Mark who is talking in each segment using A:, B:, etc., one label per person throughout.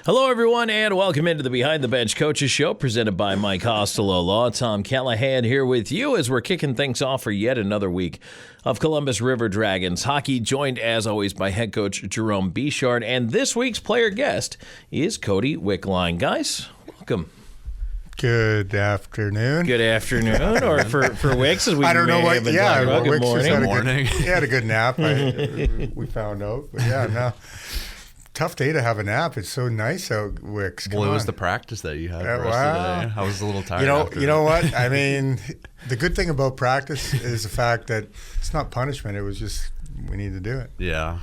A: Hello, everyone, and welcome into the Behind the Bench Coaches Show, presented by Mike Costello Law. Tom Callahan here with you as we're kicking things off for yet another week of Columbus River Dragons hockey, joined, as always, by head coach Jerome Bechard. And this week's player guest is Cody Wickline. Guys, welcome.
B: Good afternoon.
A: Good afternoon, or for Wicks, as we
B: I don't know what. Yeah,
A: good morning.
B: He had a good nap. We found out, but yeah, no. Tough day to have a nap. It's so nice out, Wicks.
C: Well, it was the practice that you had for us today. I was a little tired.
B: You know what? I mean, the good thing about practice is the fact that it's not punishment. It was just we need to do it.
C: Yeah,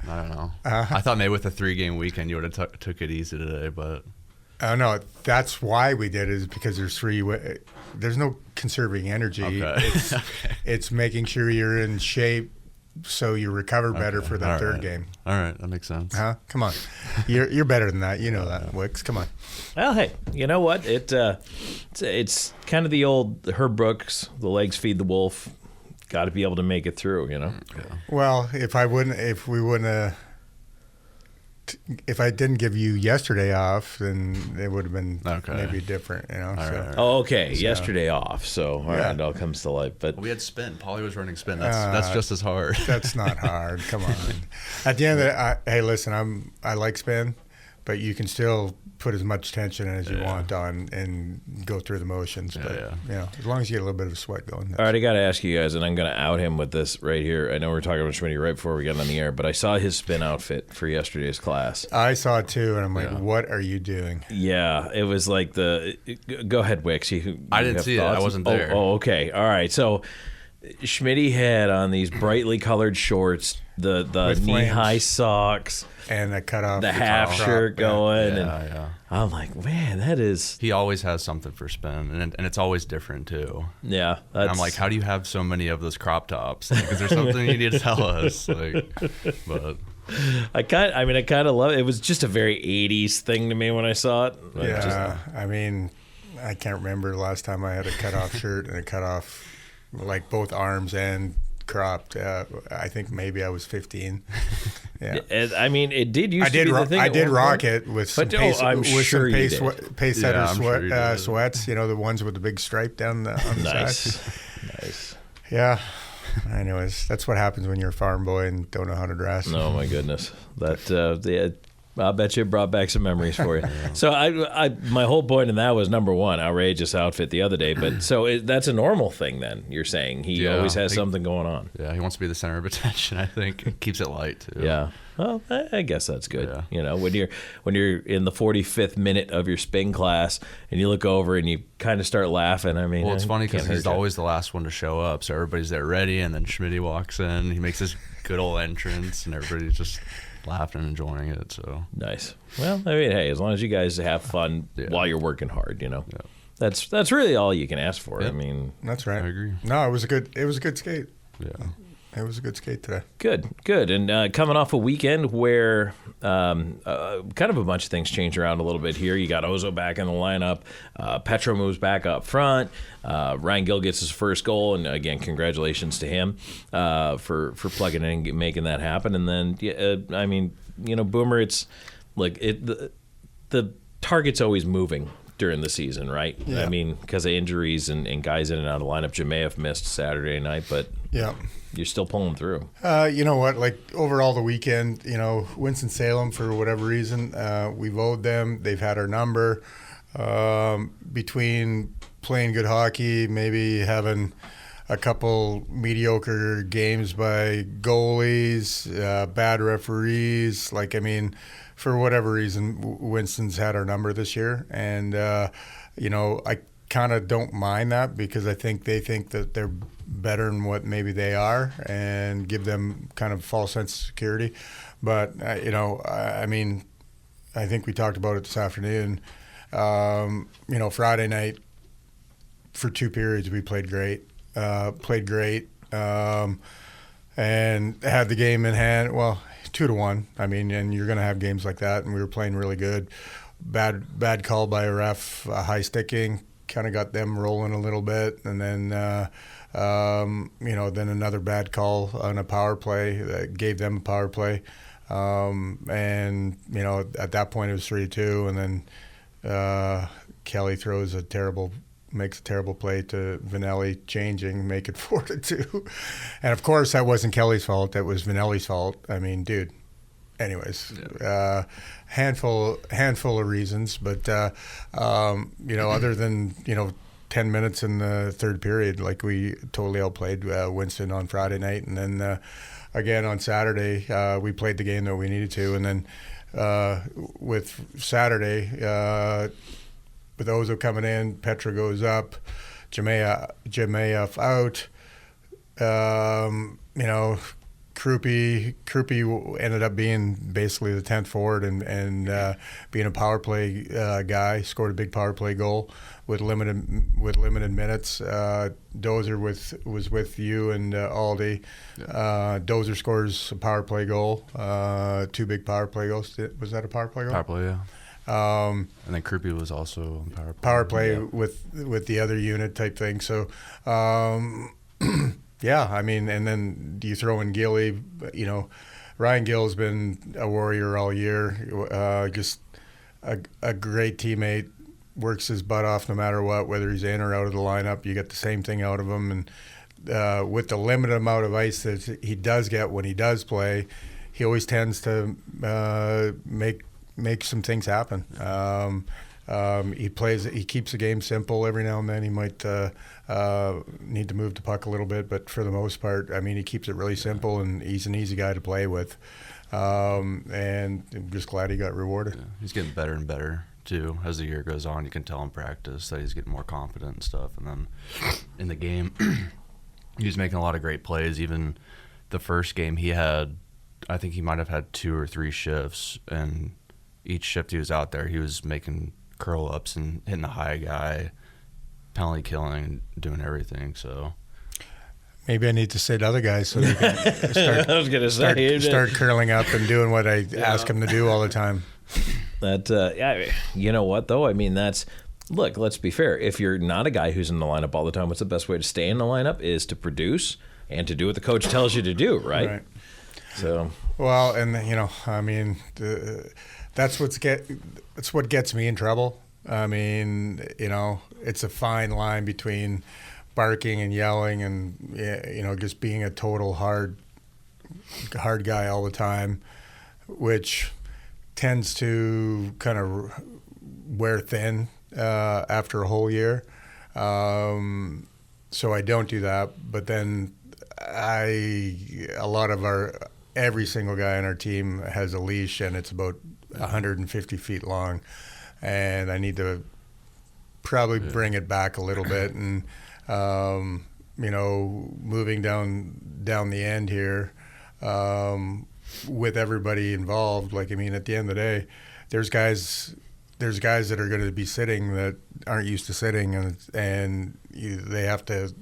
C: I don't know. I thought maybe with a 3-game weekend you would have took it easy today, but
B: no, that's why we did it, is because there's three. There's no conserving energy.
C: Okay.
B: It's making sure you're in shape, so you recover better for the third game.
C: All right, that makes sense.
B: Come on, you're better than that. You know that, Wicks. Come on.
A: Well, hey, you know what? It's kind of the old Herb Brooks, the legs feed the wolf. Got to be able to make it through, you know.
C: Yeah.
B: Well, if I didn't give you yesterday off, then it would have been maybe different, you know.
C: Right.
A: Oh, okay. So, yesterday off. So, all right, it all comes to light. But
C: we had spin. Paulie was running spin. That's just as hard.
B: That's not hard. Come on. At the end of the hey, listen, I like spin, but you can still put as much tension as you want on and go through the motions. But you know, as long as you get a little bit of sweat going.
A: All right, I got to ask you guys, and I'm going to out him with this right here. I know we were talking about Schmitty right before we got on the air, but I saw his spin outfit for yesterday's class.
B: I saw it too, and I'm like, what are you doing?
A: Yeah, it was like go ahead, Wicks.
C: I didn't see
A: thoughts?
C: it. I wasn't there.
A: Oh, okay. All right. So Schmitty had on these brightly colored shorts, the knee-high socks,
B: and the cutoff,
A: the half shirt going.
C: Yeah.
A: I'm like, man, that is.
C: He always has something for spin, and it's always different too.
A: Yeah,
C: and I'm like, how do you have so many of those crop tops? Is there something you need to tell us? But
A: I kind of love it. It was just a very 80s thing to me when I saw it.
B: I mean, I can't remember the last time I had a cutoff shirt and a cutoff, like both arms and cropped. I think maybe I was 15. Yeah,
A: I mean, it did used to be the thing.
B: I did rock it with some pace setter sweats. You know, the ones with the big stripe down the on the side.
A: Nice.
B: Yeah. Anyways, that's what happens when you're a farm boy and don't know how to dress.
A: Oh my goodness, I'll bet you it brought back some memories for you. So my whole point in that was, number one, outrageous outfit the other day. But so that's a normal thing then, you're saying? He always has something going on.
C: Yeah, he wants to be the center of attention, I think. It keeps it light, too.
A: Yeah. Well, I guess that's good. Yeah. You know, when you're in the 45th minute of your spin class and you look over and you kind of start laughing. I mean,
C: well, it's funny because he's always the last one to show up, so everybody's there ready, and then Schmitty walks in. He makes this good old entrance, and everybody's just laughing and enjoying it. So
A: nice. Well, I mean, hey, as long as you guys have fun while you're working hard, you know, that's really all you can ask for. I mean,
B: that's right.
C: I agree.
B: No, it was a good skate.
C: Yeah.
B: It was a good skate today.
A: Good. And coming off a weekend where kind of a bunch of things changed around a little bit here. You got Ozo back in the lineup. Petro moves back up front. Ryan Gill gets his first goal. And, again, congratulations to him for plugging in and making that happen. And then, I mean, you know, Boomer, it's like the target's always moving during the season, right?
B: Yeah.
A: I mean, because of injuries and guys in and out of the lineup. Jamayev missed Saturday night, but you're still pulling through.
B: You know what? Like, overall the weekend, you know, Winston-Salem, for whatever reason, we've owed them. They've had our number. Between playing good hockey, maybe having a couple mediocre games by goalies, bad referees. Like, I mean, for whatever reason, Winston's had our number this year. And, you know, I kind of don't mind that, because I think they think that they're better than what maybe they are, and give them kind of false sense of security. But, you know, I mean, I think we talked about it this afternoon. You know, Friday night, for 2 periods, we played great. And had the game in hand. Well, 2-1. I mean, and you're going to have games like that, and we were playing really good. Bad call by a ref, high sticking, kind of got them rolling a little bit, and then you know, then another bad call on a power play that gave them a power play. And, at that point it was 3-2, and then Kelly makes a terrible play to Vanelli changing, make it 4-2. And of course that wasn't Kelly's fault. That was Vanelli's fault. I mean, dude. Anyways, handful of reasons, but other than 10 minutes in the third period, like we totally outplayed Winston on Friday night, and then again on Saturday we played the game that we needed to, and then with Saturday. With Ozo coming in, Petra goes up, Jemayev out. Krupi ended up being basically the 10th forward and being a power play guy. Scored a big power play goal with limited minutes. Dozer was with you and Aldi. Yeah. Dozer scores a power play goal. 2 big power play goals. Was that a power play goal?
C: Power play, yeah. And then Krupi was also on
B: power play with the other unit type thing. So, yeah, I mean, and then you throw in Gilly. Ryan Gill's been a warrior all year. Just a great teammate. Works his butt off no matter what, whether he's in or out of the lineup. You get the same thing out of him. And with the limited amount of ice that he does get when he does play, he always tends to make some things happen. He keeps the game simple. Every now and then he might need to move the puck a little bit, but for the most part, I mean, he keeps it really simple, and he's an easy guy to play with. And I'm just glad he got rewarded.
C: Yeah, he's getting better and better too as the year goes on. You can tell in practice that he's getting more confident and stuff, and then in the game he's making a lot of great plays. Even the first game I think he might have had 2 or 3 shifts, and each shift he was out there, he was making curl-ups and hitting the high guy, penalty killing, doing everything. So
B: maybe I need to say to other guys so they can start curling up and doing what I ask them to do all the time.
A: You know what, though? I mean, look, let's be fair. If you're not a guy who's in the lineup all the time, what's the best way to stay in the lineup is to produce and to do what the coach tells you to do, right?
B: Right.
A: So,
B: well, and I mean, that's what gets me in trouble. I mean, it's a fine line between barking and yelling and just being a total hard guy all the time, which tends to kind of wear thin after a whole year. So I don't do that, but then every single guy on our team has a leash, and it's about 150 feet long, and I need to probably bring it back a little bit. And moving down the end here with everybody involved. Like, I mean, at the end of the day, there's guys that are going to be sitting that aren't used to sitting, and they have to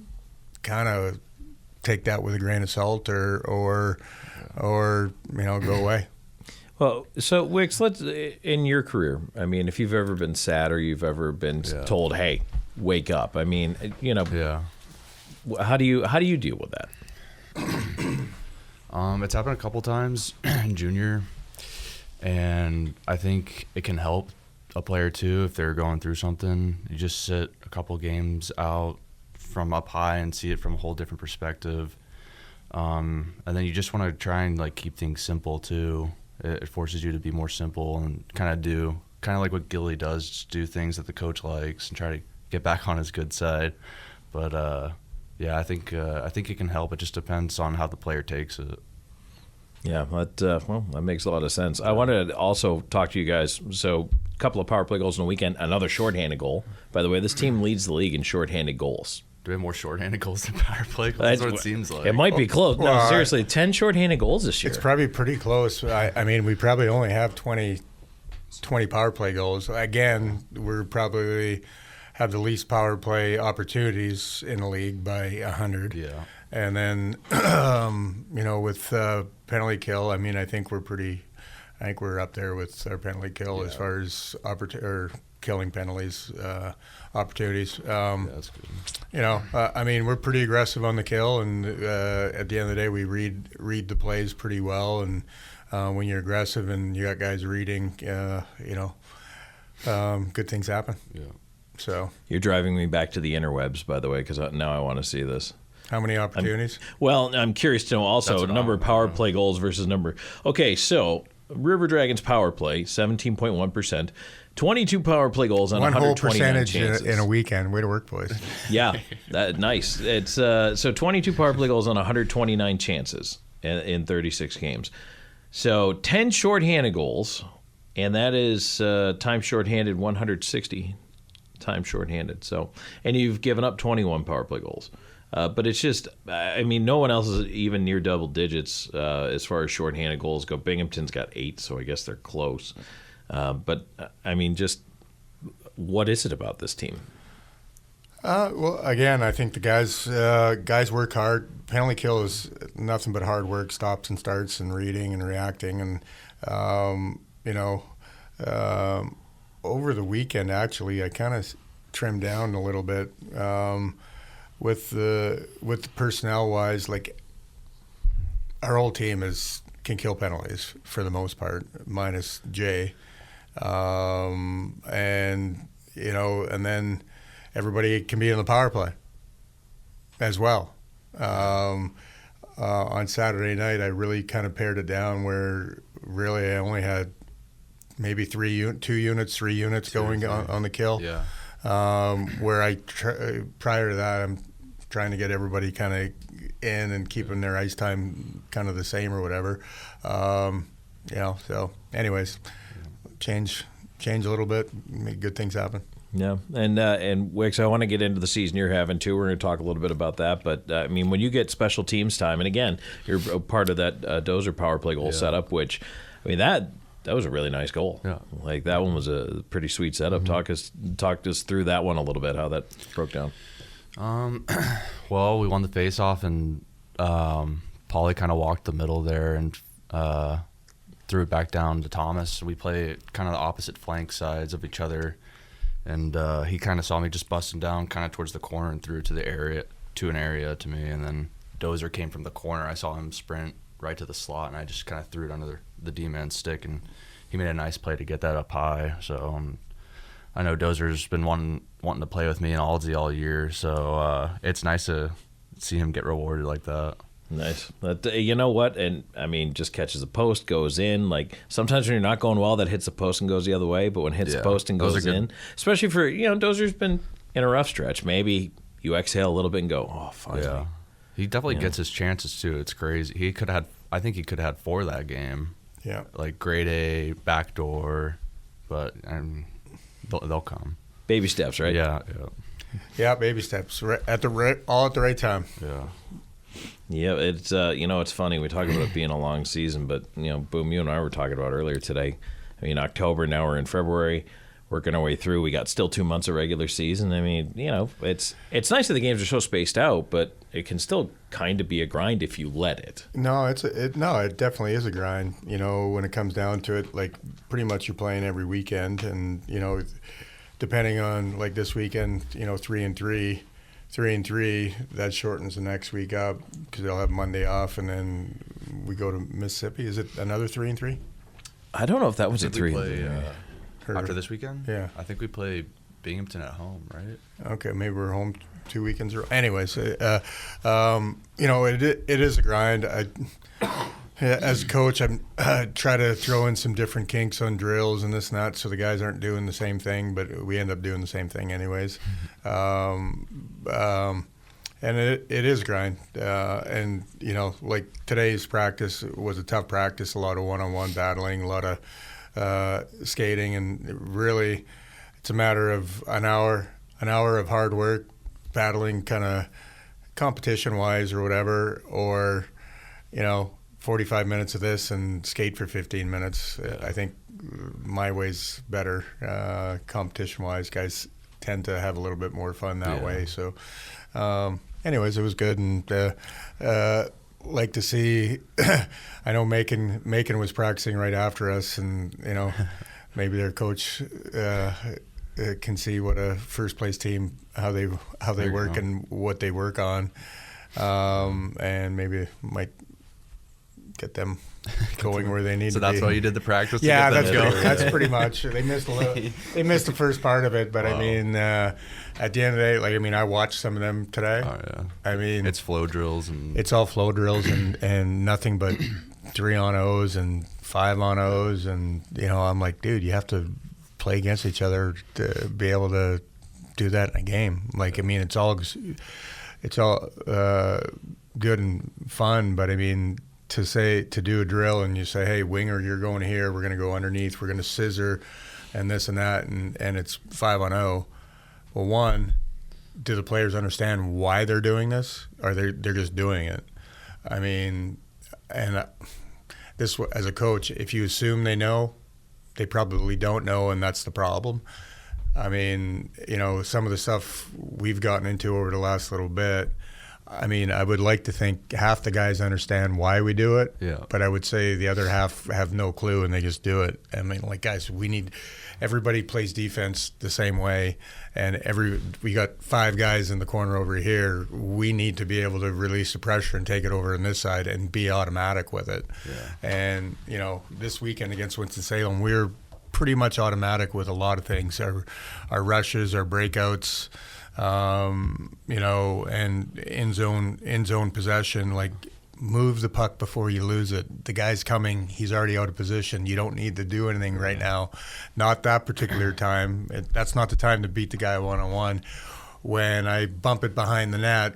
B: kind of take that with a grain of salt or go away.
A: Well, so Wicks, in your career, I mean, if you've ever been sad or you've ever been told, "Hey, wake up," I mean, how do you deal with that?
C: It's happened a couple times in junior, and I think it can help a player too if they're going through something. You just sit a couple games out from up high and see it from a whole different perspective, and then you just want to try and keep things simple too. It forces you to be more simple and kind of like what Gilly does, just do things that the coach likes and try to get back on his good side. But I think it can help. It just depends on how the player takes it.
A: Yeah, that makes a lot of sense. I wanted to also talk to you guys. So, a couple of power play goals in the weekend, another shorthanded goal. By the way, this team leads the league in shorthanded goals.
C: Do we have more shorthanded goals than power play goals? That's what it seems like.
A: It might be close. No, seriously, 10 shorthanded goals this year.
B: It's probably pretty close. I mean, we probably only have 20 power play goals. Again, we're probably have the least power play opportunities in the league by 100.
C: Yeah.
B: And then, with penalty kill, I mean, I think we're up there with our penalty kill as far as killing penalties opportunities.
C: That's good.
B: I mean, we're pretty aggressive on the kill, and at the end of the day, we read the plays pretty well, and when you're aggressive and you got guys reading, good things happen.
C: Yeah.
B: So
A: You're driving me back to the interwebs, by the way, because now I want to see this.
B: how many opportunities?
A: I'm curious to know also
C: That's what
A: number
C: I
A: of
C: wanna
A: power
C: know.
A: play goals versus number. Okay, so River Dragons power play 17.1%, 22 power play goals on
B: One whole
A: 129
B: percentage
A: chances.
B: in a weekend. Way to work, boys.
A: Yeah, nice. It's so 22 power play goals on 129 chances in 36 games. So 10 shorthanded goals, and that is time shorthanded 160 times shorthanded. So, and you've given up 21 power play goals. But it's just, no one else is even near double digits as far as shorthanded goals go. Binghamton's got 8, so I guess they're close. But just what is it about this team?
B: Well, again, I think the guys work hard. Penalty kill is nothing but hard work, stops and starts, and reading and reacting. And over the weekend, actually, I kind of trimmed down a little bit with the personnel wise. Like our whole team can kill penalties for the most part, minus Jay, and then everybody can be in the power play as well. On Saturday night, I really kind of pared it down where really I only had maybe 3 units going on the kill.
C: Yeah.
B: Where prior to that, I'm trying to get everybody kind of in and keeping their ice time kind of the same or whatever. So anyways, change a little bit, make good things happen.
A: Yeah, and Wicks, I want to get into the season you're having too. We're going to talk a little bit about that. But when you get special teams time, and again, you're a part of that Dozer power play goal setup, which that was a really nice goal.
C: Yeah,
A: like that one was a pretty sweet setup.
C: Mm-hmm.
A: Talk us through that one a little bit, how that broke down.
C: Well, we won the face-off, and Paulie kind of walked the middle there and threw it back down to Thomas. We play kind of the opposite flank sides of each other, and he kind of saw me just busting down kind of towards the corner and threw it to an area to me, and then Dozer came from the corner. I saw him sprint right to the slot, and I just kind of threw it under the D-man's stick, and he made a nice play to get that up high. So I know Dozer's been wanting to play with me in Aldsey all year, so it's nice to see him get rewarded like that.
A: Nice. You know what? And just catches the post, goes in. Like sometimes when you're not going well, that hits the post and goes the other way. But when it hits the post and goes in, especially for Dozer's been in a rough stretch. Maybe you exhale a little bit and go, oh, finally.
C: Yeah, he definitely gets his chances too. It's crazy. I think he could have had 4 that game.
B: Yeah,
C: like grade A, backdoor, but they'll come.
A: Baby steps, right?
B: Yeah, baby steps. All at the right time.
C: Yeah.
A: Yeah, it's it's funny. We talk about it being a long season, but Boom, you and I were talking about earlier today. October, now we're in February, working our way through. We got still 2 months of regular season. It's nice that the games are so spaced out, but it can still kind of be a grind if you let it.
B: No, it definitely is a grind. When it comes down to it, like pretty much you're playing every weekend, and depending on like this weekend, 3-3, that shortens the next week up because they'll have Monday off, and then we go to Mississippi. Is it another 3-3?
A: I don't know if that was a 3.
C: After this weekend?
B: Yeah.
C: I think we play Binghamton at home, right?
B: Okay, maybe we're home 2 weekends. Anyways, it is a grind. As a coach, I try to throw in some different kinks on drills and this and that, so the guys aren't doing the same thing, but we end up doing the same thing anyways. And it is a grind. And like today's practice was a tough practice, a lot of one-on-one battling, a lot of skating, and really it's a matter of an hour of hard work, battling kind of competition-wise or whatever, or 45 minutes of this and skate for 15 minutes. I think my way's better competition-wise. Guys tend to have a little bit more fun that way. So, anyways, it was good, and like to see. I know Macon was practicing right after us, and maybe their coach can see what a first place team how they work and what they work on, and maybe might get them going where they need
C: So
B: to be.
C: that's why you did the practice.
B: Yeah,
C: to get them to go.
B: that's pretty much. They missed They missed the first part of it, but
C: Wow.
B: I mean, at the end of the day, like, I mean, I watched some of them today.
C: Oh yeah.
B: I mean,
C: It's flow drills and
B: it's all flow drills and nothing but 3-on-0s and 5-on-0s, and I'm like, dude, you have to play against each other to be able to do that in a game. Like, I mean, it's all good and fun, but I mean, to do a drill and you say, hey, winger, you're going here, we're going to go underneath, we're going to scissor and this and that, and it's 5-on-0. Well, one, do the players understand why they're doing this, or they're just doing it? I mean, and this, as a coach, if you assume they know, they probably don't know, and that's the problem. I mean, some of the stuff we've gotten into over the last little bit, I mean, I would like to think half the guys understand why we do it,
C: Yeah.
B: but I would say the other half have no clue and they just do it. I mean, like, guys, everybody plays defense the same way, and we got 5 guys in the corner over here. We need to be able to release the pressure and take it over on this side and be automatic with it.
C: Yeah.
B: And, this weekend against Winston-Salem, we're pretty much automatic with a lot of things. Our rushes, our breakouts, and in zone possession, like, move the puck before you lose it. The guy's coming, he's already out of position. You don't need to do anything right now. Not that particular time. That's not the time to beat the guy one-on-one. When I bump it behind the net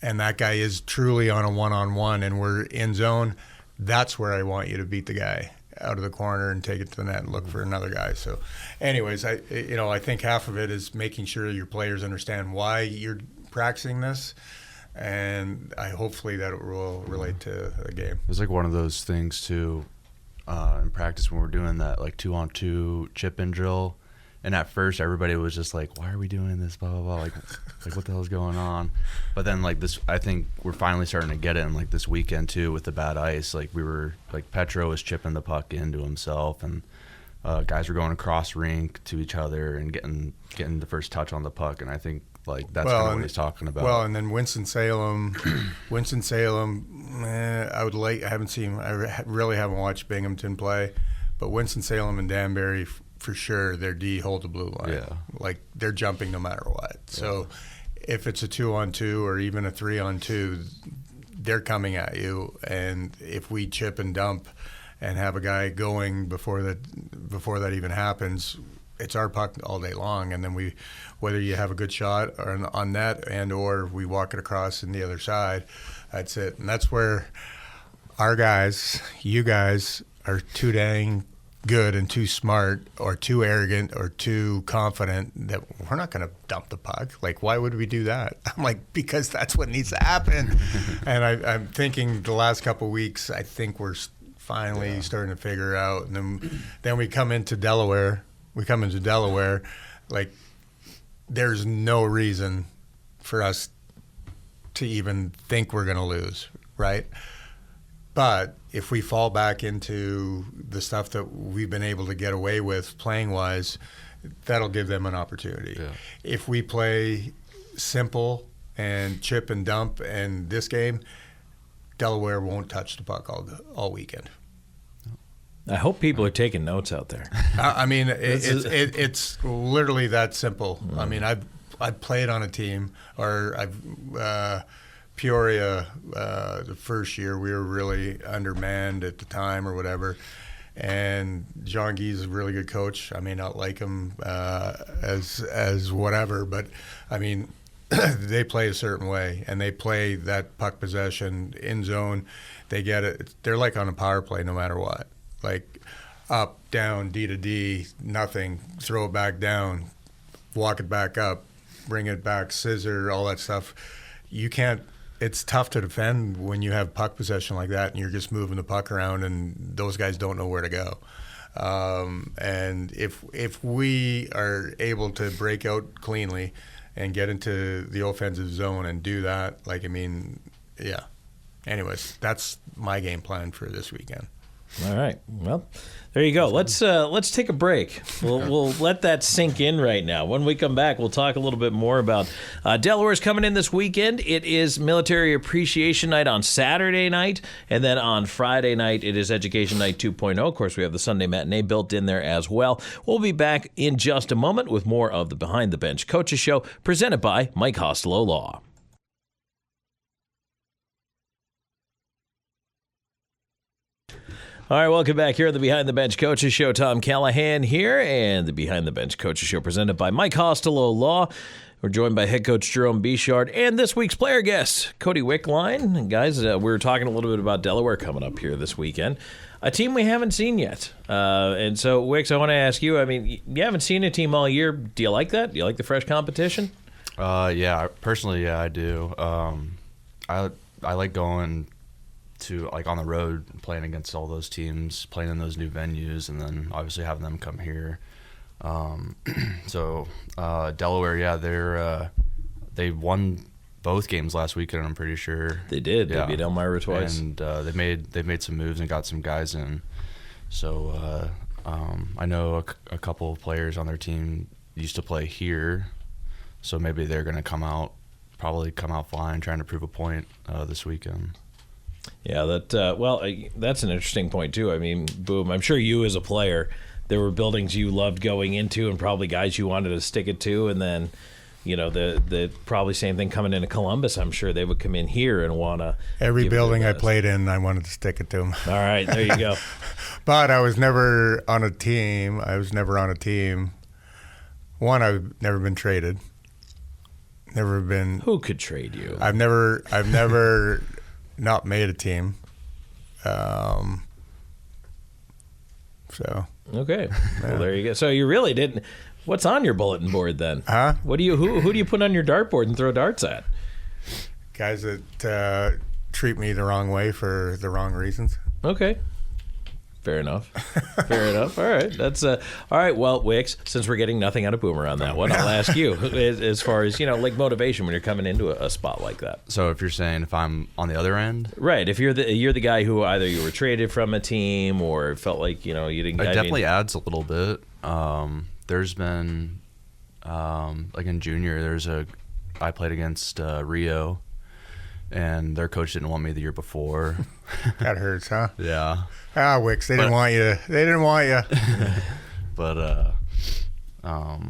B: and that guy is truly on a one-on-one and we're in zone, that's where I want you to beat the guy out of the corner and take it to the net and look for another guy. So anyways, I think half of it is making sure your players understand why you're practicing this, and hopefully that will relate to the game.
C: It was like one of those things too in practice when we're doing that like 2-on-2 chip-in drill. And at first, everybody was just like, "Why are we doing this?" Blah blah blah. Like what the hell's going on? But then, like this, I think we're finally starting to get it. And like this weekend too, with the bad ice, like we were like Petro was chipping the puck into himself, and guys were going across rink to each other and getting the first touch on the puck. And I think like that's kind of what he's talking about.
B: Well, and then Winston-Salem, I haven't seen. I really haven't watched Binghamton play, but Winston-Salem and Danbury, for sure, their D hold the blue line.
C: Yeah.
B: Like, they're jumping no matter what. So if it's a 2-on-2 or even a 3-on-2, they're coming at you. And if we chip and dump and have a guy going before that even happens, it's our puck all day long. And then whether you have a good shot or on net and or we walk it across in the other side, that's it. And that's where our guys, you guys, are too dang good and too smart or too arrogant or too confident that we're not going to dump the puck. Like, why would we do that? I'm like, because that's what needs to happen. And I'm thinking the last couple of weeks, I think we're finally starting to figure out. And then we come into Delaware. Like, there's no reason for us to even think we're going to lose, right? But if we fall back into the stuff that we've been able to get away with playing-wise, that'll give them an opportunity.
C: Yeah.
B: If we play simple and chip and dump in this game, Delaware won't touch the puck all weekend.
A: I hope people are taking notes out there.
B: I mean, it's literally that simple. I mean, I've played on a team, or Peoria, the first year, we were really undermanned at the time or whatever. And John Gee's a really good coach. I may not like him as whatever, but I mean, they play a certain way, and they play that puck possession in zone. They get it. They're like on a power play no matter what. Like up, down, D to D, nothing, throw it back down, walk it back up, bring it back, scissor, all that stuff. You can't. It's tough to defend when you have puck possession like that and you're just moving the puck around and those guys don't know where to go. And if we are able to break out cleanly and get into the offensive zone and do that, like, I mean, yeah. Anyways, that's my game plan for this weekend.
A: All right. Well, there you go. Let's take a break. We'll let that sink in right now. When we come back, we'll talk a little bit more about Delaware's coming in this weekend. It is Military Appreciation Night on Saturday night, and then on Friday night it is Education Night 2.0. Of course, we have the Sunday matinee built in there as well. We'll be back in just a moment with more of the Behind the Bench Coaches Show, presented by Mike Costello Law. All right, welcome back here at the Behind the Bench Coaches Show. Tom Callahan here, and the Behind the Bench Coaches Show presented by Mike Costello Law. We're joined by head coach Jerome Bechard and this week's player guest, Cody Wickline. And guys, we were talking a little bit about Delaware coming up here this weekend, a team we haven't seen yet. And so, Wicks, I want to ask you, I mean, you haven't seen a team all year. Do you like that? Do you like the fresh competition?
C: Yeah, personally, yeah, I do. I like going to like on the road, playing against all those teams, playing in those new venues, and then obviously having them come here. So Delaware, yeah, they won both games last weekend. I'm pretty sure
A: They did.
C: Yeah.
A: They beat Elmira twice,
C: and they made some moves and got some guys in. So I know a couple of players on their team used to play here, so maybe they're going to probably come out flying, trying to prove a point this weekend.
A: Yeah, that's an interesting point too. I mean, Boom, I'm sure you as a player, there were buildings you loved going into and probably guys you wanted to stick it to, and then, you know, the probably same thing coming into Columbus. I'm sure they would come in here and want to.
B: Every building I played in, I wanted to stick it to them.
A: All right, there you go.
B: But I was never on a team. One, I've never been traded. Never been.
A: Who could trade you?
B: I've never not made a team. So.
A: Okay. Well, there you go. So you really didn't. What's on your bulletin board then?
B: Huh?
A: Who do you put on your dartboard and throw darts at?
B: Guys that treat me the wrong way for the wrong reasons.
A: Okay. Fair enough. Fair enough. All right. That's all right. Well, Wicks, since we're getting nothing out of Boomer on that one, I'll ask you as far as, you know, like motivation when you're coming into a spot like that.
C: So if you're saying if I'm on the other end,
A: right? If you're the guy who either you were traded from a team or felt like, you know, you didn't.
C: it definitely adds a little bit. There's been like in junior, I played against Rio, and their coach didn't want me the year before.
B: That hurts, huh?
C: Yeah.
B: Wicks, they didn't want you. They didn't want you.
C: But I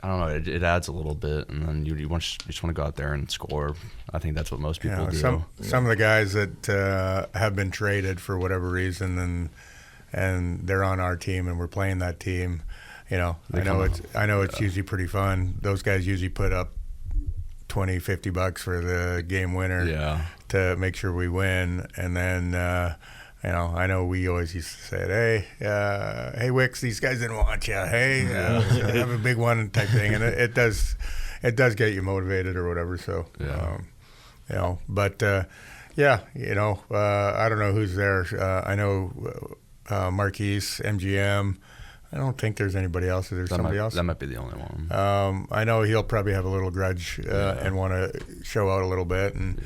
C: don't know. It adds a little bit, and then you just want to go out there and score. I think that's what most people do.
B: Some of the guys that have been traded for whatever reason, and they're on our team, and we're playing that team. You know, I know it's usually pretty fun. Those guys usually put up $20-$50 for the game winner to make sure we win, and then you know, I know we always used to say, hey Wicks, these guys didn't want you. Hey, have a big one type thing, and it does get you motivated or whatever. So you know, but yeah, you know, I don't know who's there. I know Marquise, MGM. I don't think there's anybody else. Is there somebody else?
C: That might be the only one.
B: I know he'll probably have a little grudge and want to show out a little bit. And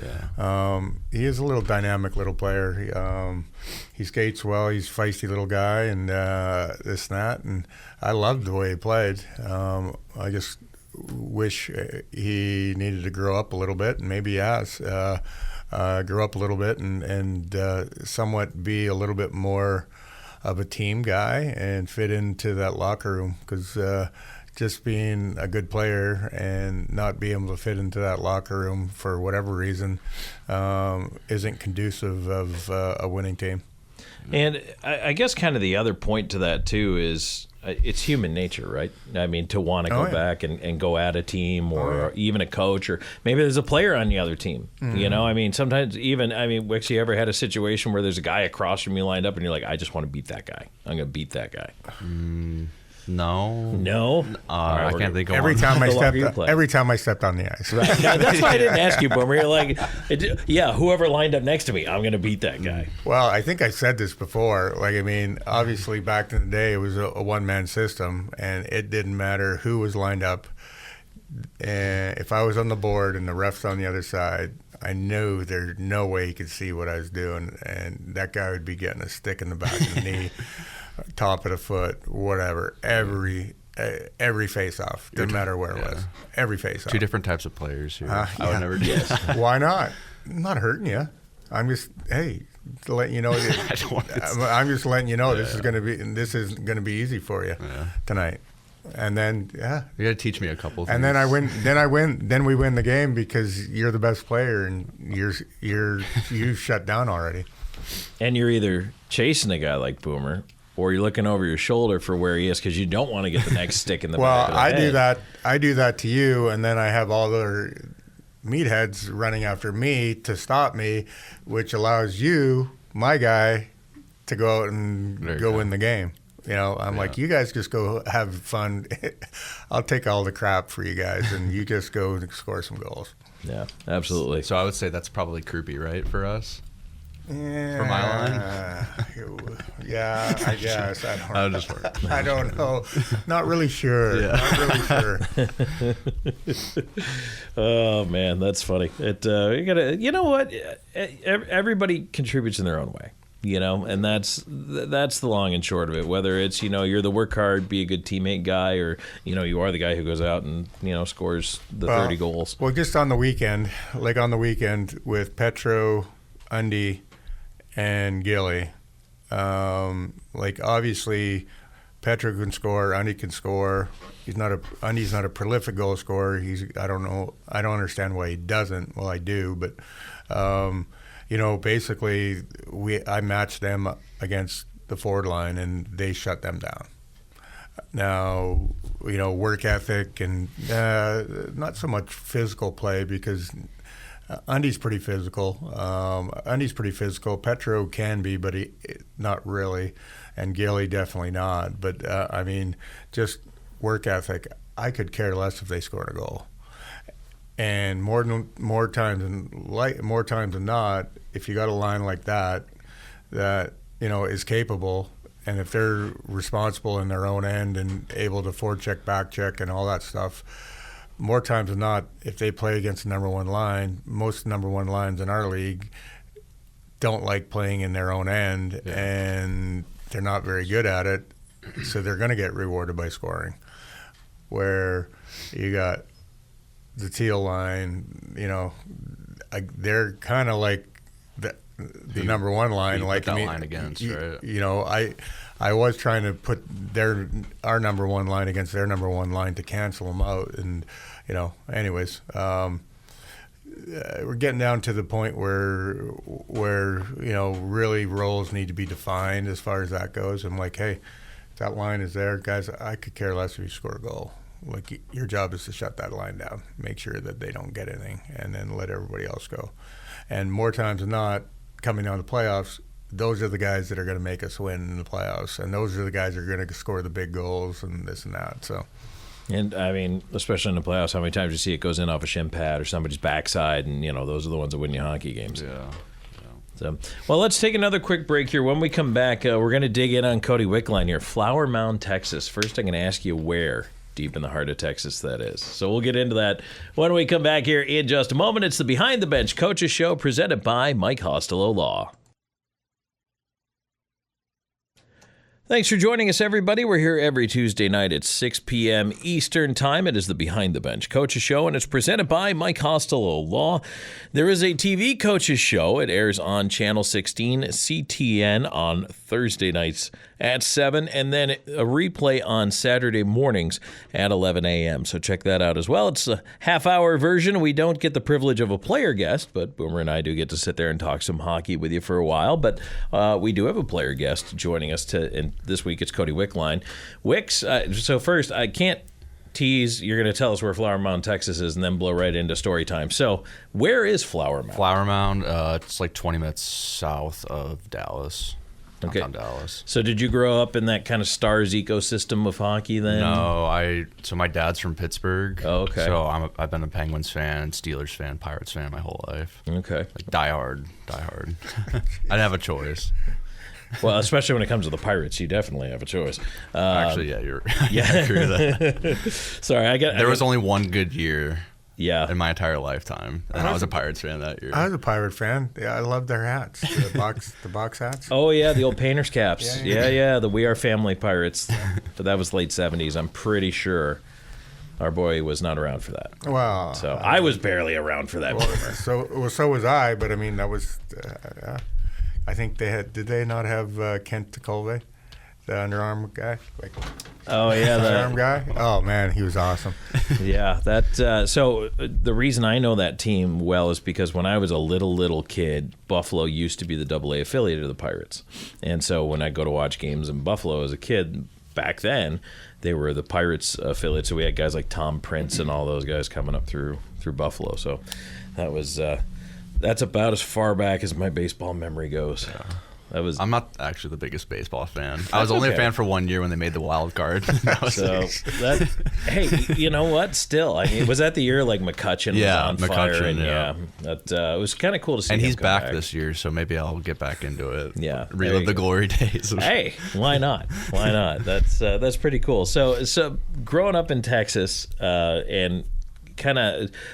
B: he is a little dynamic little player. He skates well. He's a feisty little guy and this and that. And I loved the way he played. I just wish he needed to grow up a little bit, and maybe he has. Grow up a little bit and somewhat be a little bit more of a team guy and fit into that locker room, because just being a good player and not being able to fit into that locker room for whatever reason isn't conducive of a winning team.
A: And I guess kind of the other point to that too is it's human nature, right? I mean, to want to go back and go at a team or even a coach, or maybe there's a player on the other team. Mm-hmm. You know, I mean, sometimes even, I mean, Wicks, you ever had a situation where there's a guy across from you lined up and you're like, I just want to beat that guy. I'm going to beat that guy. No?
C: I can't think of
B: every
C: one.
B: time I stepped on the ice.
A: Right. Now, that's why I didn't ask you, Boomer. You're like, whoever lined up next to me, I'm going to beat that guy.
B: Well, I think I said this before. Like, I mean, obviously back in the day, it was a one-man system, and it didn't matter who was lined up. And if I was on the board and the ref's on the other side, I knew there's no way he could see what I was doing, and that guy would be getting a stick in the back of the knee, top of the foot, whatever, every face-off. Didn't matter where it was. Every face-off.
C: 2 different types of players here. I would never do that.
B: Why not? I'm not hurting you. I'm just, hey, to let you know. I'm just letting you know this is going to be easy for you tonight. And then,
C: you got to teach me a couple things.
B: And then I win. Then we win the game because you're the best player, and you shut down already.
A: And you're either chasing a guy like Boomer, or you're looking over your shoulder for where he is because you don't want to get the next stick in the back of the head.
B: I do that to you, and then I have all the meatheads running after me to stop me, which allows you, my guy, to go out and go win the game. I'm like, you guys just go have fun. I'll take all the crap for you guys, and you just go and score some goals.
A: Yeah, absolutely.
C: So I would say that's probably Krupe, right, for us?
B: Yeah,
C: for my line?
B: Yeah, I guess. I don't know. Not really sure.
C: Yeah.
B: Not really sure.
A: Oh man, that's funny. You know what? Everybody contributes in their own way. And that's the long and short of it. Whether it's you're the work hard, be a good teammate guy, or you are the guy who goes out and scores the 30 goals.
B: Well, just on the weekend, with Petro, Undy, and Gilly, obviously Petro can score, Undy can score. Undy's not a prolific goal scorer. I don't understand why he doesn't. Well, I do, but. Basically, I matched them against the forward line, and they shut them down. Now, work ethic and not so much physical play because Undy's pretty physical. Petro can be, but he not really, and Gilly definitely not. But just work ethic. I could care less if they scored a goal. And more times than not, if you got a line like that is capable, and if they're responsible in their own end and able to forecheck, back check, and all that stuff, more times than not, if they play against the number one line, most number one lines in our league don't like playing in their own end, and they're not very good at it, so they're going to get rewarded by scoring. Where you got the teal line, they're kind of like the number one line.
C: Line against, right?
B: I was trying to put our number one line against their number one line to cancel them out, and anyways, we're getting down to the point where really roles need to be defined as far as that goes. I'm like, hey, that line is there, guys. I could care less if you score a goal. Like, your job is to shut that line down, make sure that they don't get anything, and then let everybody else go. And more times than not, coming down to the playoffs, those are the guys that are going to make us win in the playoffs, and those are the guys that are going to score the big goals and this and that. So,
A: and especially in the playoffs, how many times you see it goes in off a shin pad or somebody's backside, and those are the ones that win you hockey games.
C: Yeah.
A: So, well, let's take another quick break here. When we come back, we're going to dig in on Cody Wickline here, Flower Mound, Texas. First, I'm going to ask you where deep in the heart of Texas that is. So we'll get into that when we come back here in just a moment. It's the Behind the Bench Coaches Show presented by Mike Costello Law. Thanks for joining us, everybody. We're here every Tuesday night at 6 p.m. Eastern Time. It is the Behind the Bench Coaches Show, and it's presented by Mike Costello Law. There is a TV Coaches Show. It airs on Channel 16 CTN on Thursday nights at 7, and then a replay on Saturday mornings at 11 a.m. So check that out as well. It's a half-hour version. We don't get the privilege of a player guest, but Boomer and I do get to sit there and talk some hockey with you for a while. But we do have a player guest joining us and this week it's Cody Wickline. Wicks, so first, I can't tease. You're going to tell us where Flower Mound, Texas is, and then blow right into story time. So where is Flower Mound?
C: Flower Mound, it's like 20 minutes south of Dallas. Downtown Dallas.
A: So did you grow up in that kind of Stars ecosystem of hockey then?
C: No, so my dad's from Pittsburgh.
A: Oh, okay.
C: So I've been a Penguins fan, Steelers fan, Pirates fan my whole life.
A: Okay.
C: Like die hard. I didn't have a choice.
A: Well, especially when it comes to the Pirates, you definitely have a choice.
C: Actually, yeah, you're
A: yeah.
C: I agree with that.
A: Sorry,
C: there was only one good year
A: Yeah.
C: in my entire lifetime, and I was a Pirates fan that year.
B: I was a Pirate fan. Yeah, I loved their hats, the box hats.
A: Oh, yeah, the old painter's caps.
B: Yeah.
A: Yeah, the We Are Family Pirates. But that was late 70s. I'm pretty sure our boy was not around for that.
B: Well,
A: So I was barely around for that rumor.
B: so was I. But I mean, that was. I think they had. Did they not have Kent Colvey, the underarm guy? Like,
A: Oh, yeah.
B: underarm guy. Oh man, he was awesome.
A: Yeah, so the reason I know that team well is because when I was a little kid, Buffalo used to be the AA affiliate of the Pirates. And so when I go to watch games in Buffalo as a kid, back then, they were the Pirates affiliate. So we had guys like Tom Prince and all those guys coming up through Buffalo. So that was that's about as far back as my baseball memory goes.
C: Yeah.
A: I'm
C: not actually the biggest baseball fan. I was only a fan for 1 year when they made the wild card.
A: Hey, you know what? Still, I mean, was that the year like McCutcheon was on fire? And it was kind of cool to see.
C: And
A: him
C: he's
A: come
C: back this year, so maybe I'll get back into it.
A: Yeah,
C: relive the glory days.
A: Hey, why not? Why not? That's pretty cool. So growing up in Texas and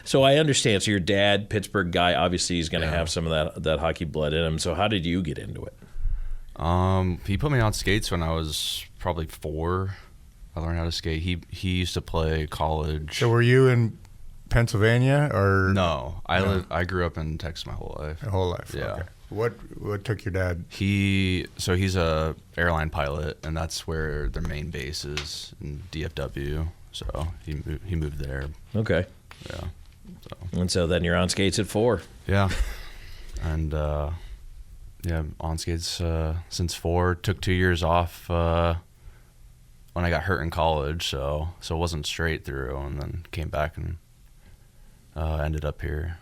A: so I understand. So your dad, Pittsburgh guy, obviously he's going to have some of that hockey blood in him. So how did you get into it?
C: He put me on skates when I was probably 4. I learned how to skate. He used to play college.
B: So were you in Pennsylvania or
C: no? I grew up in Texas my whole life.
B: Your whole life.
C: Yeah.
B: Okay. What took your dad?
C: He's a airline pilot, and that's where their main base is in DFW. So he moved there.
A: Okay.
C: Yeah.
A: And so then you're on skates at 4.
C: Yeah. And on skates since 4. Took 2 years off when I got hurt in college, so it wasn't straight through, and then came back and ended up here.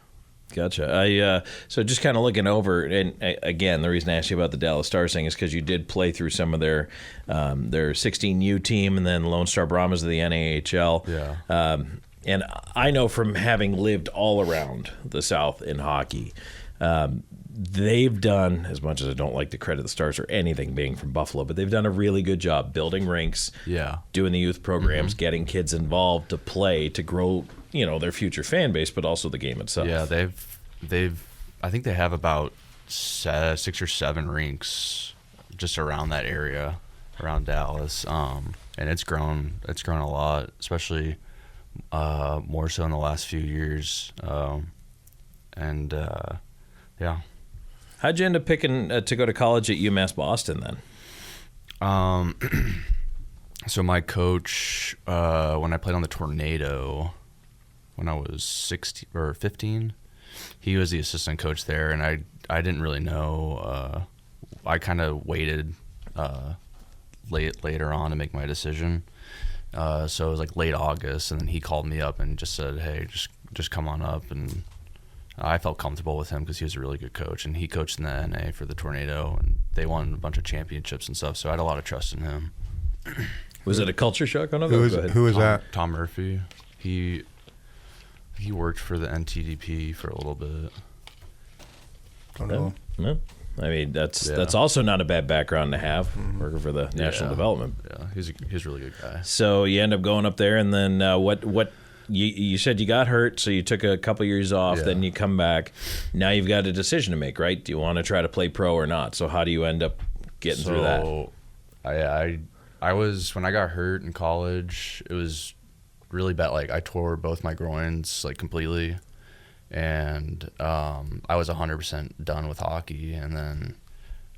A: Gotcha. So just kind of looking over, and again, the reason I asked you about the Dallas Stars thing is because you did play through some of their 16U team and then Lone Star Brahmas of the NAHL.
C: Yeah.
A: And I know from having lived all around the South in hockey, they've done, as much as I don't like to credit the Stars or anything being from Buffalo, but they've done a really good job building rinks, doing the youth programs, getting kids involved to play, to grow, their future fan base, but also the game itself.
C: Yeah, I think they have about 6 or 7 rinks just around that area, around Dallas, and it's grown a lot, especially more so in the last few years, yeah.
A: How'd you end up picking to go to college at UMass Boston then?
C: So my coach, when I played on the Tornado, when I was 16 or 15, he was the assistant coach there, and I didn't really know. I kind of waited later on to make my decision. So it was like late August, and then he called me up and just said, "Hey, just come on up." And I felt comfortable with him because he was a really good coach, and he coached in the NA for the Tornado, and they won a bunch of championships and stuff. So I had a lot of trust in him.
A: Was it a culture shock?
B: Who was that?
C: Tom Murphy. He worked for the NTDP for a little bit.
B: Don't know.
A: No. I mean, that's also not a bad background to have, working for the National Development.
C: Yeah, he's a really good guy.
A: So you end up going up there, and then what you said you got hurt, so you took a couple years off, then you come back. Now you've got a decision to make, right? Do you want to try to play pro or not? So how do you end up getting through that?
C: I was, when I got hurt in college, it was really bad. Like, I tore both my groins like completely, and I was 100% done with hockey. And then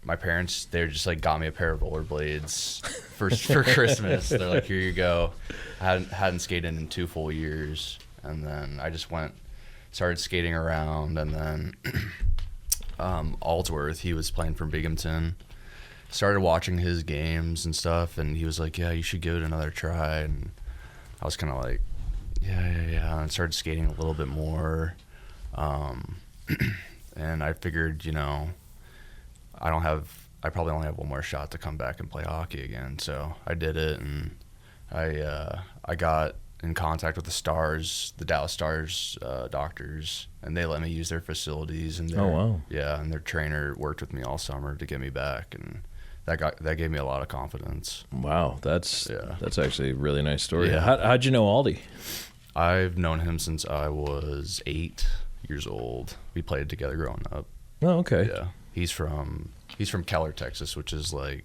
C: my parents, they just like got me a pair of rollerblades for Christmas. They're like, "Here you go." I hadn't skated in 2 full years, and then I just started skating around. And then Aldsworth, he was playing for Binghamton. Started watching his games and stuff, and he was like, "Yeah, you should give it another try." And I was kind of like, yeah, and started skating a little bit more. And I figured, I probably only have one more shot to come back and play hockey again. So I did it, and I got in contact with the Dallas Stars doctors, and they let me use their facilities. And
A: oh, wow.
C: Yeah, and their trainer worked with me all summer to get me back, and that gave me a lot of confidence.
A: Wow, that's actually a really nice story.
C: Yeah.
A: How'd you know Aldi?
C: I've known him since I was 8 years old. We played together growing up.
A: Oh, okay.
C: Yeah. He's from Keller, Texas, which is like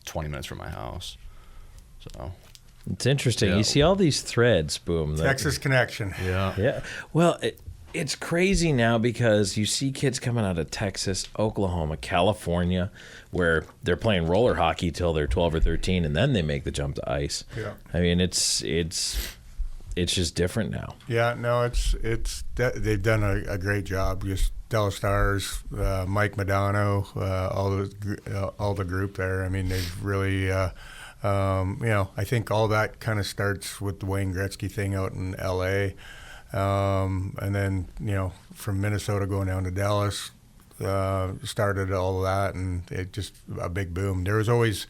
C: 20 minutes from my house. So
A: It's interesting.
C: Yeah.
A: You see all these threads, Boom.
B: Texas connection.
C: yeah.
A: Yeah. Well, it's crazy now because you see kids coming out of Texas, Oklahoma, California, where they're playing roller hockey till they're 12 or 13, and then they make the jump to ice.
B: Yeah.
A: I mean, it's just different now.
B: Yeah, no, they've done a great job. Just Dallas Stars, Mike Madano, all the group there. I mean, they've really, I think all that kind of starts with the Wayne Gretzky thing out in L.A., and then from Minnesota going down to Dallas, started all of that, and it just a big boom. There was always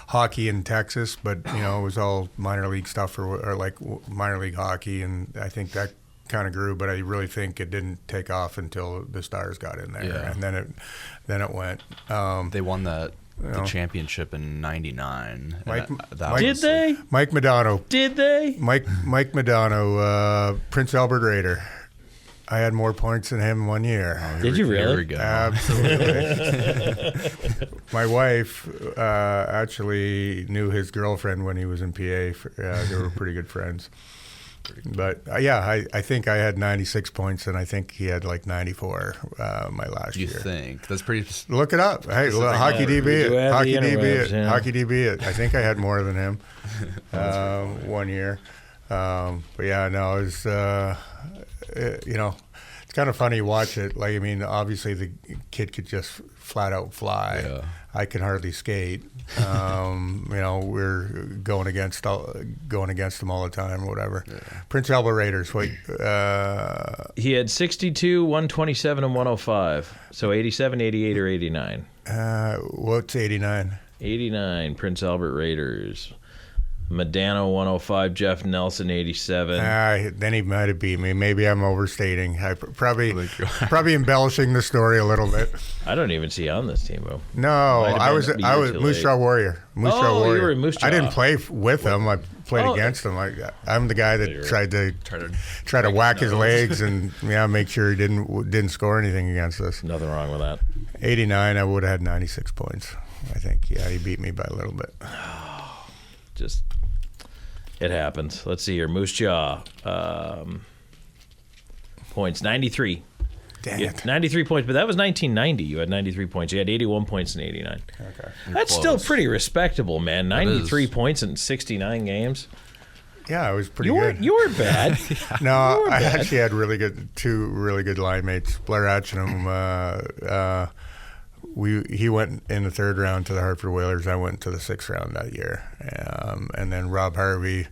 B: hockey in Texas, but it was all minor league stuff or like minor league hockey, and I think that kind of grew. But I really think it didn't take off until the Stars got in there,
C: Yeah.
B: and then it went.
C: They won the
B: know.
C: championship in '99.
A: Did they?
B: Mike Madano.
A: Did they?
B: Mike Madano, Prince Albert Raider. I had more points than him 1 year.
A: Did you really?
C: Here we go.
B: Absolutely. My wife actually knew his girlfriend when he was in PA. They were pretty good friends. But I think I had 96 points, and I think he had like 94 my last
C: You
B: year.
C: think that's pretty?
B: Look it up. Hey, look, Hockey
A: We do
B: DB it.
A: have
B: Hockey
A: the
B: DB
A: interwebs,
B: it.
A: yeah.
B: Hockey DB it. I think I had more than him 1 year. But yeah, no, it was. It's kind of funny to watch it. Like, I mean, obviously the kid could just flat out fly.
C: Yeah.
B: I can hardly skate. We're going against them all the time, or whatever. Yeah. Prince Albert Raiders. Wait,
A: He had 62, 127, and 105. So 87, 88, or 89.
B: What's 89?
A: 89, Prince Albert Raiders. Madano 105, Jeff Nelson 87.
B: Then he might have beat me. Maybe I'm overstating. I probably embellishing the story a little bit.
A: I don't even see you on this team, Bo.
B: No,
A: Might have been
B: I
A: a year
B: was
A: too
B: Moose
A: late.
B: Jaw Warrior. Moose Jaw
A: Oh, you
B: Warrior.
A: were in Moose Jaw.
B: I didn't play with him. I played
A: Oh.
B: against him. I'm the guy that tried to whack his
C: nose.
B: legs and make sure he didn't score anything against us.
A: Nothing wrong with that.
B: 89, I would have had 96 points. I think. Yeah, he beat me by a little bit.
A: Just, it happens. Let's see here. Moose Jaw. Points, 93.
B: Dang
A: Yeah,
B: it.
A: 93 points, but that was 1990. You had 93 points. You had 81 points in 89.
B: Okay.
A: That's
C: close.
A: still pretty respectable, man. 93
C: is.
A: points in 69 games.
B: Yeah, it was pretty
A: You
B: good.
A: weren't bad.
B: No, I
A: bad.
B: actually had two really good line mates. Blair Atchingham, he went in the third round to the Hartford Whalers. I went to the sixth round that year. And then Rob Harvey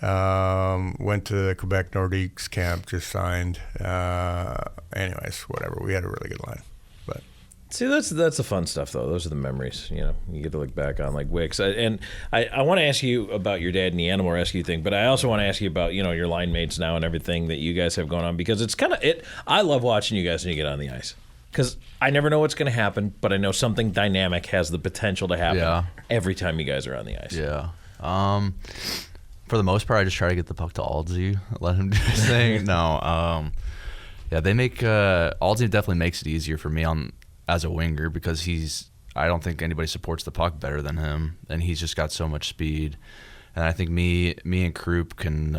B: went to the Quebec Nordiques camp, just signed. Anyways, whatever. We had a really good line. But
A: See, that's the fun stuff, though. Those are the memories, you get to look back on, like Wicks. And I want to ask you about your dad and the animal rescue thing, but I also want to ask you about, your line mates now and everything that you guys have going on, because it's kind of it. I love watching you guys when you get on the ice, because I never know what's going to happen, but I know something dynamic has the potential to happen every time you guys are on the ice.
C: Yeah. For the most part, I just try to get the puck to Aldsey, let him do his thing. No. They make Aldsey definitely makes it easier for me as a winger, because I don't think anybody supports the puck better than him, and he's just got so much speed. And I think me and Krupp can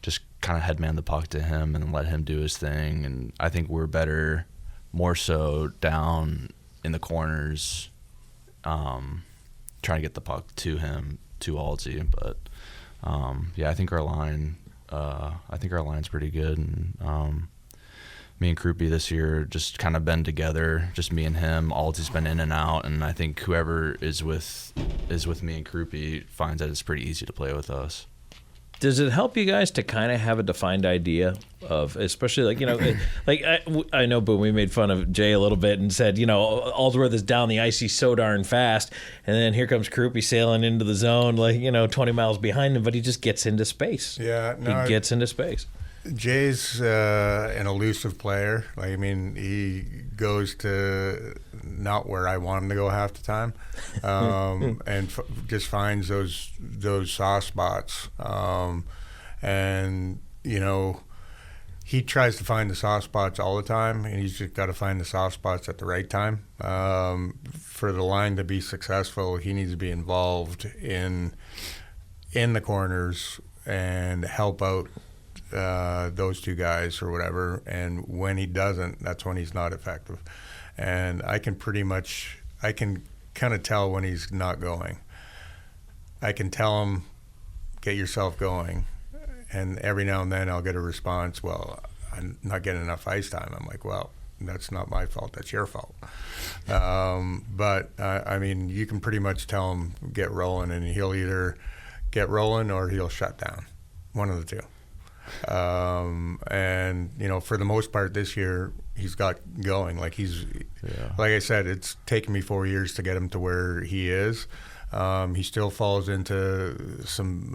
C: just kind of headman the puck to him and let him do his thing. And I think we're better, more so down in the corners, trying to get the puck to him, to Aldsey. But I think our line's pretty good. And me and Kruppy this year just kind of been together, just me and him. Aldsey's been in and out, and I think whoever is with me and Kruppy finds that it's pretty easy to play with us.
A: Does it help you guys to kind of have a defined idea of, especially I know, but we made fun of Jay a little bit and said, Aldsworth is down the ice, he's so darn fast, and then here comes Kruppy sailing into the zone, 20 miles behind him, but he just gets into space.
B: Yeah, no,
A: he gets into space.
B: Jay's an elusive player. He goes to not where I want him to go half the time, and just finds those soft spots. And, he tries to find the soft spots all the time, and he's just got to find the soft spots at the right time. For the line to be successful, he needs to be involved in the corners and help out those two guys or whatever. And when he doesn't, that's when he's not effective. And I can kind of tell when he's not going. I can tell him, get yourself going. And every now and then I'll get a response, well, I'm not getting enough ice time. I'm like, well, that's not my fault. That's your fault. But you can pretty much tell him, get rolling, and he'll either get rolling or he'll shut down. One of the two. And, for the most part this year, he's got going. Like like I said, it's taken me 4 years to get him to where he is. He still falls into some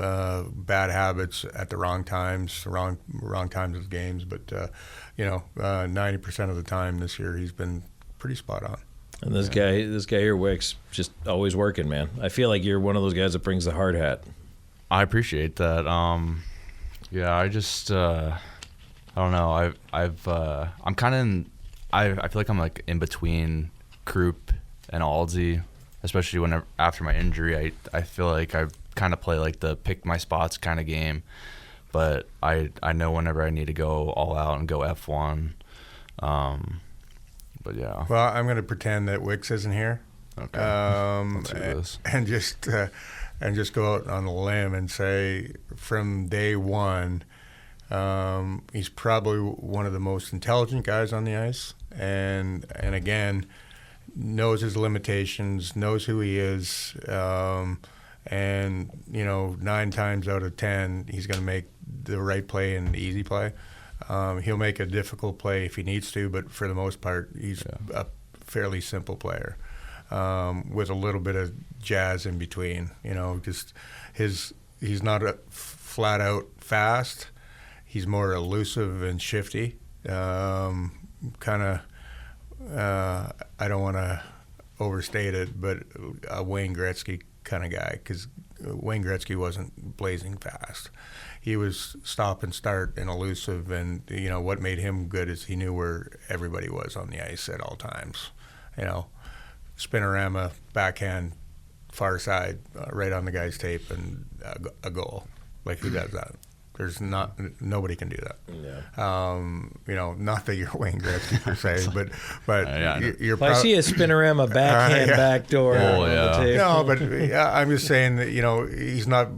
B: bad habits at the wrong times, wrong times of games. But 90% of the time this year, he's been pretty spot on.
A: And this guy here, Wicks, just always working, man. I feel like you're one of those guys that brings the hard hat.
C: I appreciate that. I just I don't know. I'm kind of I feel like I'm like in between Krupp and Aldsey. Especially after my injury, I feel like I kind of play like the pick my spots kind of game, but I know whenever I need to go all out and go F1. But yeah.
B: Well, I'm going to pretend that Wicks isn't here.
C: Okay. Let's do this.
B: And just go out on a limb and say from day one, he's probably one of the most intelligent guys on the ice, and again, knows his limitations, knows who he is, and 9 times out of 10 he's going to make the right play and the easy play. He'll make a difficult play if he needs to, but for the most part he's a fairly simple player, with a little bit of jazz in between. Just he's not flat out fast. He's more elusive and shifty, kind of. I don't want to overstate it, but a Wayne Gretzky kind of guy, because Wayne Gretzky wasn't blazing fast. He was stop and start and elusive, and what made him good is he knew where everybody was on the ice at all times. Spinorama, backhand, far side, right on the guy's tape, and a goal. Like, who does that? Nobody can do that.
A: Yeah.
B: Not that you're Wayne Gretzky per se, but you're.
A: I see a Spinorama backhand backdoor on the tape.
B: No, but I'm just saying that he's not.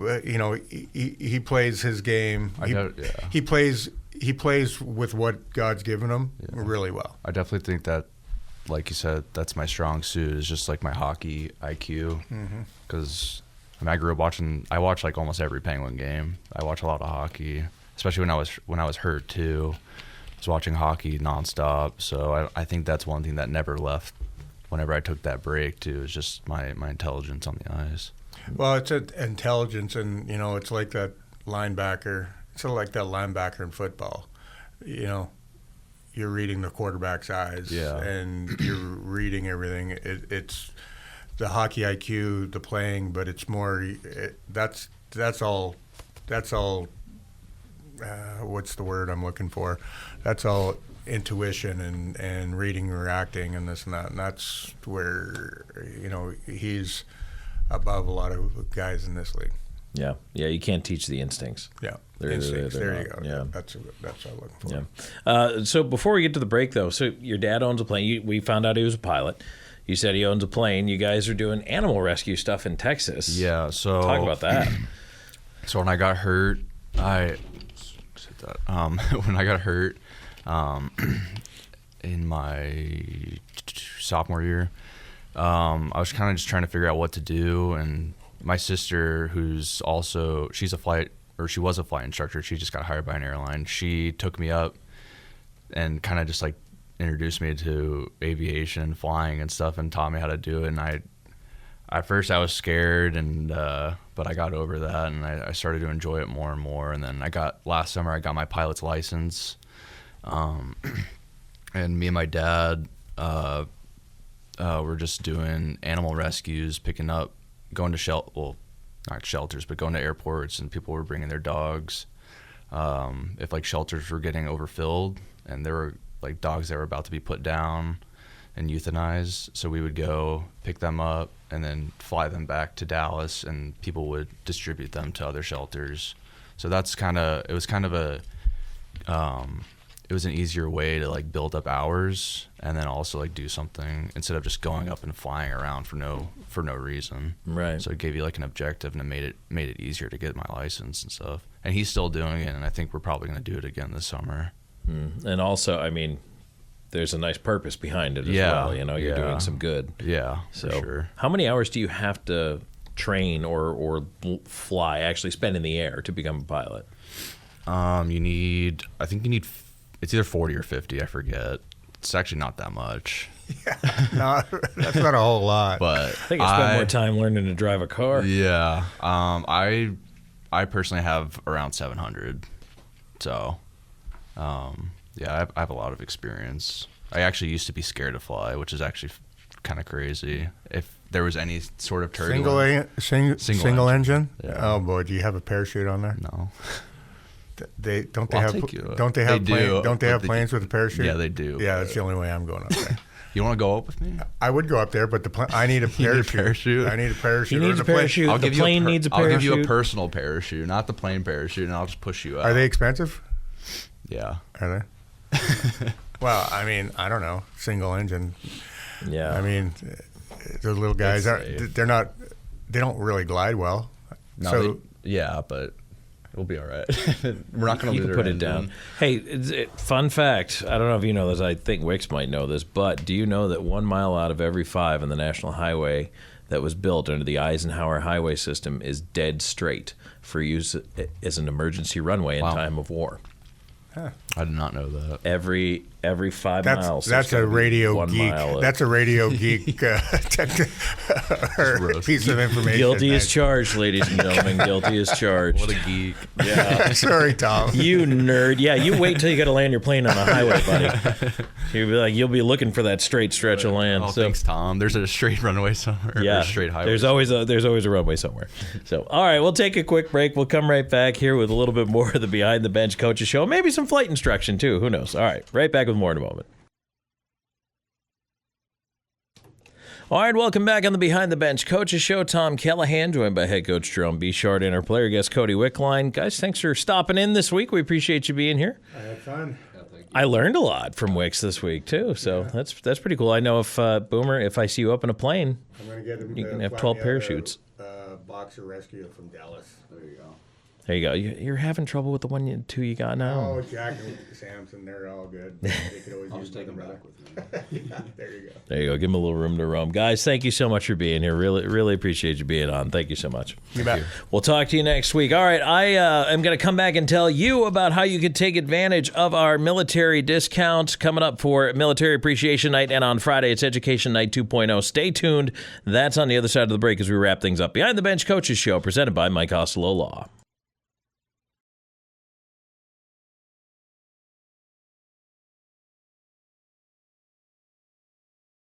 B: He plays his game. He plays with what God's given him really well.
C: I definitely think that, like you said, that's my strong suit. Is just like my hockey IQ, because. I grew up watching. I watched like almost every Penguin game. I watch a lot of hockey, especially when I was hurt too. I was watching hockey nonstop. So I think that's one thing that never left. Whenever I took that break too, is just my intelligence on the ice.
B: Well, it's intelligence, and it's like that linebacker. It's sort of like that linebacker in football. You're reading the quarterback's eyes, and you're reading everything. It's the hockey IQ, the playing, but it's more. That's all. What's the word I'm looking for? That's all intuition and reading, reacting, and this and that. And that's where he's above a lot of guys in this league.
A: Yeah. You can't teach the instincts.
B: Yeah,
A: instincts.
B: There you go.
A: Yeah,
B: that's what I'm looking for.
A: Yeah. So before we get to the break, though, so your dad owns a plane. We found out he was a pilot. You said he owns a plane. You guys are doing animal rescue stuff in Texas.
C: Yeah, so
A: talk about that.
C: So when I got hurt, when I got hurt in my sophomore year, I was kind of just trying to figure out what to do. And my sister, she was a flight instructor. She just got hired by an airline. She took me up and kind of just like introduced me to aviation, flying and stuff, and taught me how to do it. And at first I was scared, but I got over that, and I started to enjoy it more and more. And then last summer I got my pilot's license, and me and my dad were just doing animal rescues, going to not shelters, but going to airports, and people were bringing their dogs. if like shelters were getting overfilled and there were like dogs that were about to be put down and euthanized, so we would go pick them up and then fly them back to Dallas, and people would distribute them to other shelters. So it was an easier way to like build up hours and then also like do something instead of just going up and flying around for no reason.
A: Right.
C: So it gave you like an objective, and it made it easier to get my license and stuff. And he's still doing it, and I think we're probably going to do it again this summer.
A: And also, I mean, there's a nice purpose behind it as well. You know, you're doing some good.
C: Yeah,
A: so
C: for sure.
A: How many hours do you have to train or fly, actually spend in the air to become a pilot?
C: You need it's either 40 or 50, I forget. It's actually not that much.
B: Yeah, no, that's not a whole lot.
C: But
A: I think I spent more time learning to drive a car.
C: Yeah. I personally have around 700. So, yeah, I have a lot of experience. I actually used to be scared to fly, which is actually kind of crazy. If there was any sort of turbulence.
B: Single engine?
C: Yeah.
B: Oh boy, do you have a parachute on there?
C: No.
B: Don't they have planes with a parachute?
C: Yeah, they do.
B: Yeah, that's the only way I'm going up there.
C: You want to go up with me?
B: I would go up there, but I need a parachute. I need a parachute.
A: He needs a parachute.
C: I'll
A: the plane needs a parachute.
C: I'll give you a personal parachute, not the plane parachute, and I'll just push you out.
B: Are they expensive?
C: Yeah.
B: Are they? Well, I mean, I don't know. Single engine.
A: Yeah.
B: I mean, those little guys they don't really glide well.
C: No, but we'll be all right. We're not going to
A: put it down. Hey, fun fact. I don't know if you know this. I think Wicks might know this, but do you know that 1 mile out of every 5 on the national highway that was built under the Eisenhower highway system is dead straight for use as an emergency runway in time of war?
B: Huh.
C: I did not know that.
A: Every 5 miles.
B: That's a radio geek. That's a radio geek piece of information.
A: Guilty as charged, ladies and gentlemen. Guilty as charged.
C: What a geek.
A: Yeah.
B: Sorry, Tom.
A: You nerd. Yeah, you wait till you got to land your plane on a highway, buddy. You'll be looking for that straight stretch of land.
C: Oh, thanks, Tom. There's a straight runway somewhere.
A: Yeah,
C: or a straight highway.
A: There's always a runway somewhere. So, all right, we'll take a quick break. We'll come right back here with a little bit more of the Behind the Bench Coaches Show. Maybe some flight instruction, too. Who knows? All right, right back with more in a moment. All right, welcome back on the Behind the Bench Coaches Show. Tom Callahan, joined by head coach Jerome Bechard and our player guest Cody Wickline. Guys, thanks for stopping in this week. We appreciate you being here.
B: I had fun.
A: I learned a lot from Wicks this week too, so that's pretty cool. I know if Boomer, if I see you up in a plane,
B: I'm gonna get him.
A: You can have 12 parachutes.
B: Boxer rescue from Dallas. There you go.
A: There you go. You're having trouble with the two you got now.
B: Oh, Jack and Samson, they're all good. They could always use
D: take them back with me.
B: Yeah, there you go.
A: There you go. Give them a little room to roam. Guys, thank you so much for being here. Really appreciate you being on. Thank you so much.
B: You bet.
A: We'll talk to you next week. All right, I am going to come back and tell you about how you can take advantage of our military discounts coming up for Military Appreciation Night, and on Friday it's Education Night 2.0. Stay tuned. That's on the other side of the break as we wrap things up. Behind the Bench Coaches Show, presented by Mike Oslo Law.